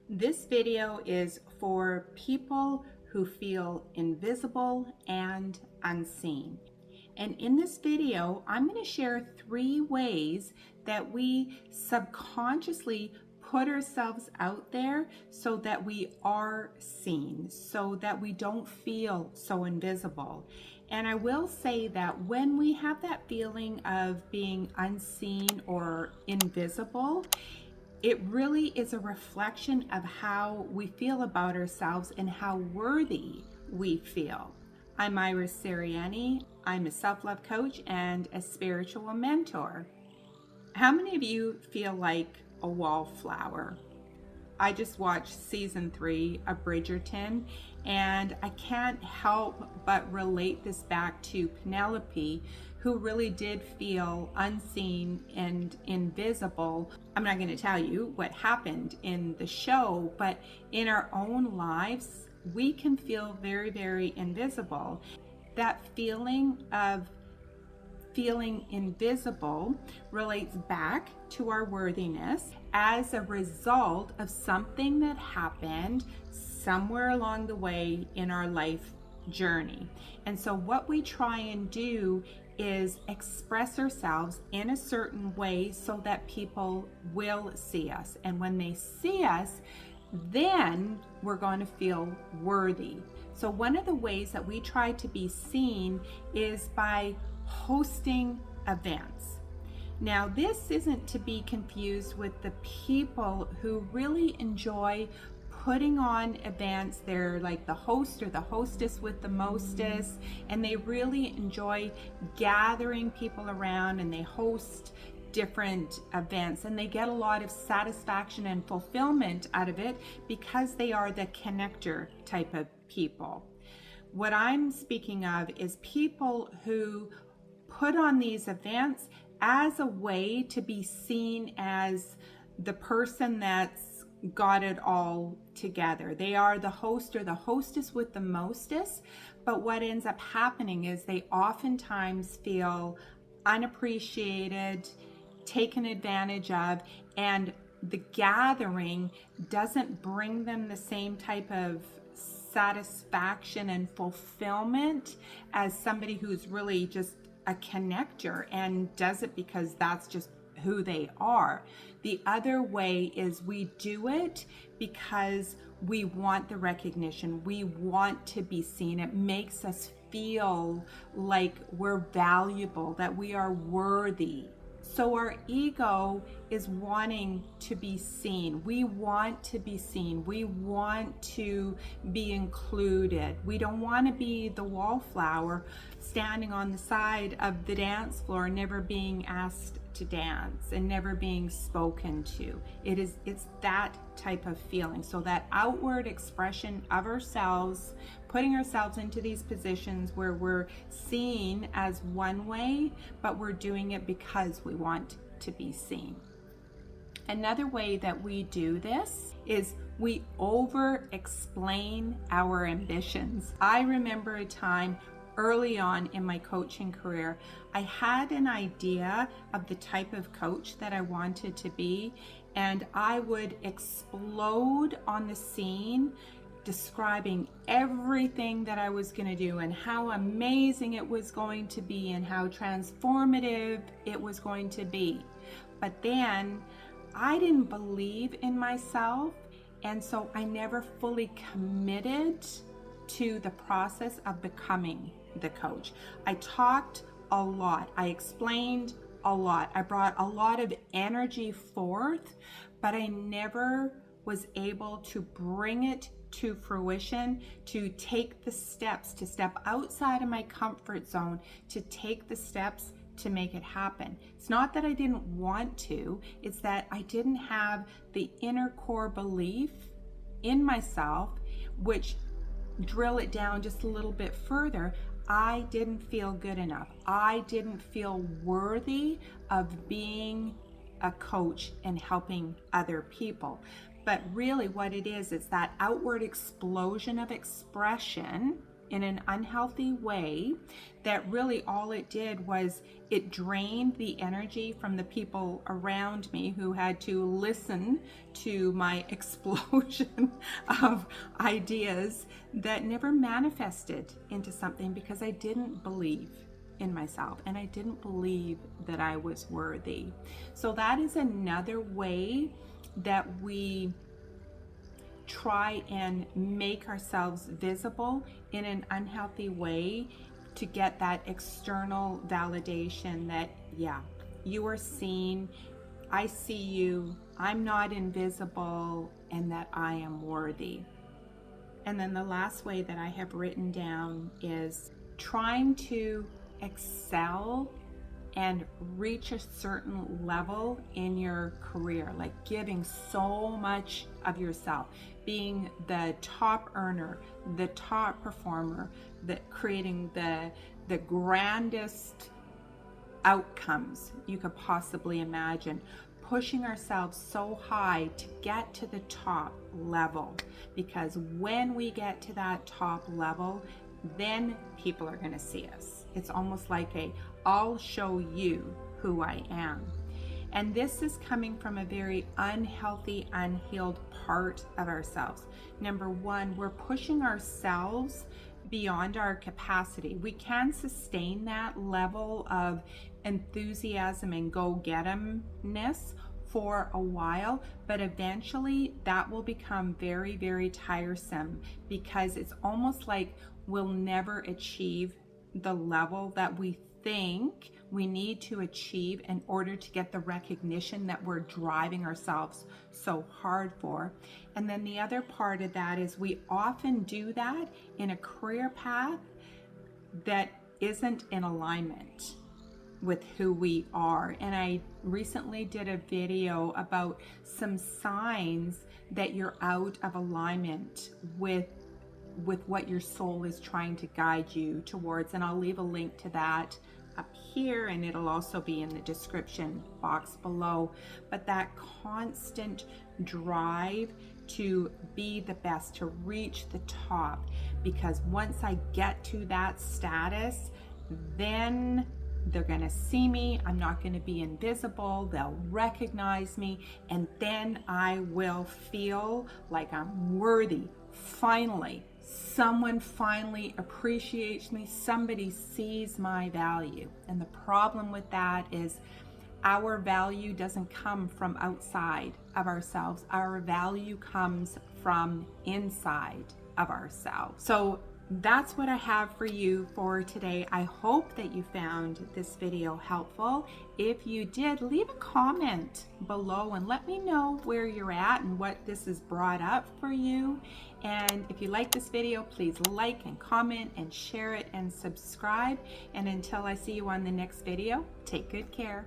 This video is for people who feel invisible and unseen. And in this video, I'm going to share 3 ways that we subconsciously put ourselves out there so that we are seen, so that we don't feel so invisible. And I will say that when we have that feeling of being unseen or invisible, it really is a reflection of how we feel about ourselves and how worthy we feel. I'm Iris Siriani. I'm a self-love coach and a spiritual mentor. How many of you feel like a wallflower? I just watched season 3 of Bridgerton, and I can't help but relate this back to Penelope, who really did feel unseen and invisible. I'm not going to tell you what happened in the show, but in our own lives, we can feel very, very invisible. That feeling of feeling invisible relates back to our worthiness as a result of something that happened somewhere along the way in our life journey. And so what we try and do is express ourselves in a certain way so that people will see us. And when they see us, then we're going to feel worthy. So one of the ways that we try to be seen is by hosting events. Now, this isn't to be confused with the people who really enjoy putting on events. They're like the host or the hostess with the mostest, and they really enjoy gathering people around, and they host different events, and they get a lot of satisfaction and fulfillment out of it because they are the connector type of people. What I'm speaking of is people who put on these events as a way to be seen as the person that's got it all together. They are the host or the hostess with the mostest, but what ends up happening is they oftentimes feel unappreciated, taken advantage of, and the gathering doesn't bring them the same type of satisfaction and fulfillment as somebody who's really just a connector and does it because that's just who they are. The other way is we do it because we want the recognition. We want to be seen. It makes us feel like we're valuable, that we are worthy. So our ego is wanting to be seen. We want to be seen. We want to be included. We don't want to be the wallflower standing on the side of the dance floor, never being asked to dance and never being spoken to. It's that type of feeling. So that outward expression of ourselves, putting ourselves into these positions where we're seen as one way, but we're doing it because we want to be seen. Another way that we do this is we over explain our ambitions. I remember a time early on in my coaching career, I had an idea of the type of coach that I wanted to be, and I would explode on the scene describing everything that I was going to do and how amazing it was going to be and how transformative it was going to be. But then I didn't believe in myself, and so I never fully committed to the process of becoming the coach. I talked a lot. I explained a lot. I brought a lot of energy forth, but I never was able to bring it to fruition, to take the steps, to step outside of my comfort zone, to take the steps to make it happen. It's not that I didn't want to, it's that I didn't have the inner core belief in myself, which drill it down just a little bit further, I didn't feel good enough. I didn't feel worthy of being a coach and helping other people. But really what it is, it's that outward explosion of expression in an unhealthy way that really all it did was it drained the energy from the people around me who had to listen to my explosion of ideas that never manifested into something because I didn't believe in myself and I didn't believe that I was worthy. So that is another way that we try and make ourselves visible in an unhealthy way to get that external validation that, yeah, you are seen, I see you, I'm not invisible, and that I am worthy. And then the last way that I have written down is trying to excel and reach a certain level in your career, like giving so much of yourself, being the top earner, the top performer, creating the grandest outcomes you could possibly imagine, pushing ourselves so high to get to the top level, because when we get to that top level, then people are going to see us. It's almost like I'll show you who I am. And this is coming from a very unhealthy, unhealed part of ourselves. Number one, we're pushing ourselves beyond our capacity. We can sustain that level of enthusiasm and go-get-emness for a while, but eventually that will become very, very tiresome, because it's almost like we'll never achieve the level that we think we need to achieve in order to get the recognition that we're driving ourselves so hard for. And then the other part of that is we often do that in a career path that isn't in alignment with who we are. And I recently did a video about some signs that you're out of alignment with what your soul is trying to guide you towards. And I'll leave a link to that up here, and it'll also be in the description box below. But that constant drive to be the best, to reach the top, because once I get to that status, then they're going to see me. I'm not going to be invisible. They'll recognize me, and then I will feel like I'm worthy. Finally, someone finally appreciates me. Somebody sees my value. And the problem with that is our value doesn't come from outside of ourselves. Our value comes from inside of ourselves. So that's what I have for you for today. I hope that you found this video helpful. If you did, leave a comment below and let me know where you're at and what this has brought up for you. And if you like this video, please like and comment and share it and subscribe. And until I see you on the next video, take good care.